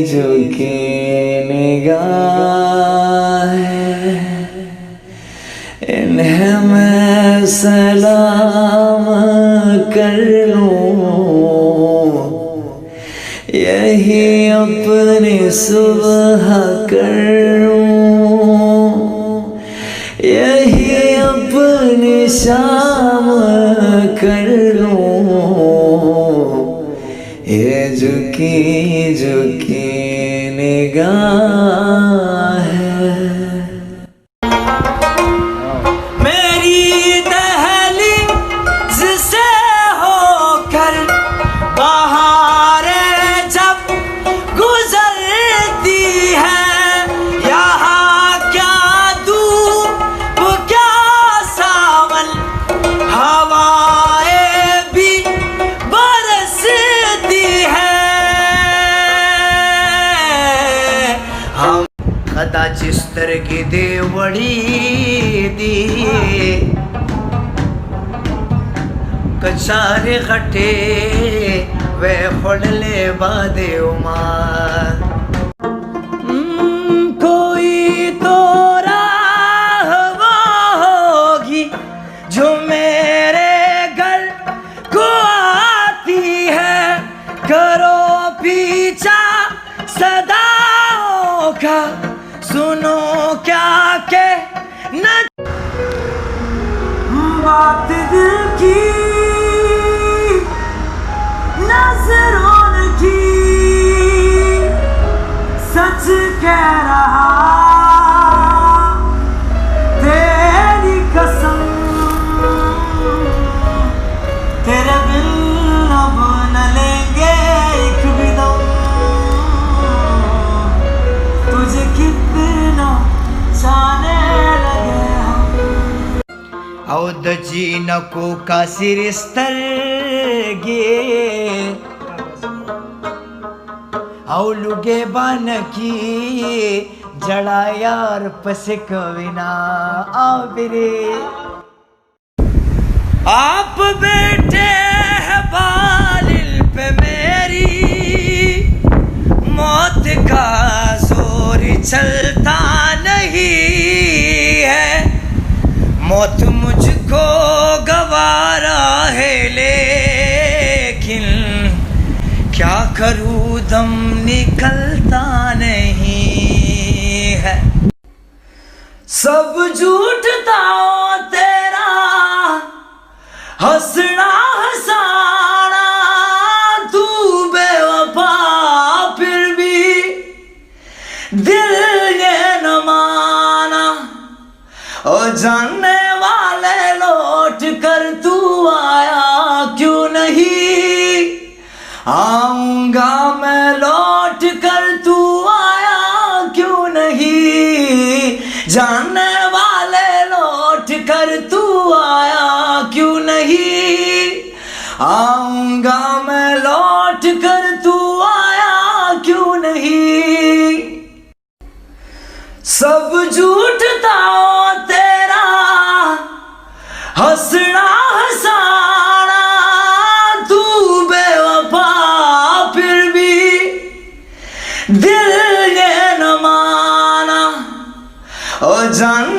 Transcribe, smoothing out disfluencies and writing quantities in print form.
झुकी निगाह इन्हें मैं सलाम कर लूं, यही अपनी सुबह कर लूं, यही अपनी शाम कर लूं, ये झुकी झुकी निगाह है। मेरी दहलीज से होकर बहारें जब गुजरती है, यहाँ क्या धूप क्या सावन, हवाएं भी बरसती है। हम कदाचित तरगी देवड़ी दी कचारे खटे वे खोड़ले बादे उमार, कोई तो राह वो होगी जो मेरे घर को आती है, करो पीछा सदाओं का, सुनो क्या के न बात दिल की नजरों की, सच कह रहा तेरी कसम, तेरे बिन अब न लेंगे एक भी दम, तुझे कितना जाने लगे हम। औद जी नको का सिरिस्तर गे औलुगे बान की जड़ा यार पसे कविना आबिरे, आप बेटे हैं बालिल पे मेरी, मौत का जोर चलता नहीं है, मौत मुझको गवारा है लेकिन क्या करूं दम निकलता नहीं है। सब झूठ था तेरा हंसना हंसाना, तू बेवफा फिर भी दिल ये न माना, ओ जानने वाले लौट कर तू आया क्यों नहीं, आऊंगा मैं लौट कर तू आया क्यों नहीं, जानने वाले लौट कर तू आया क्यों नहीं, आऊंगा मैं लौट कर तू आया क्यों नहीं। सब झूठ था तेरा हंसना हंसाना, तू बेवफा फिर भी दिल ये न माना, ओ जान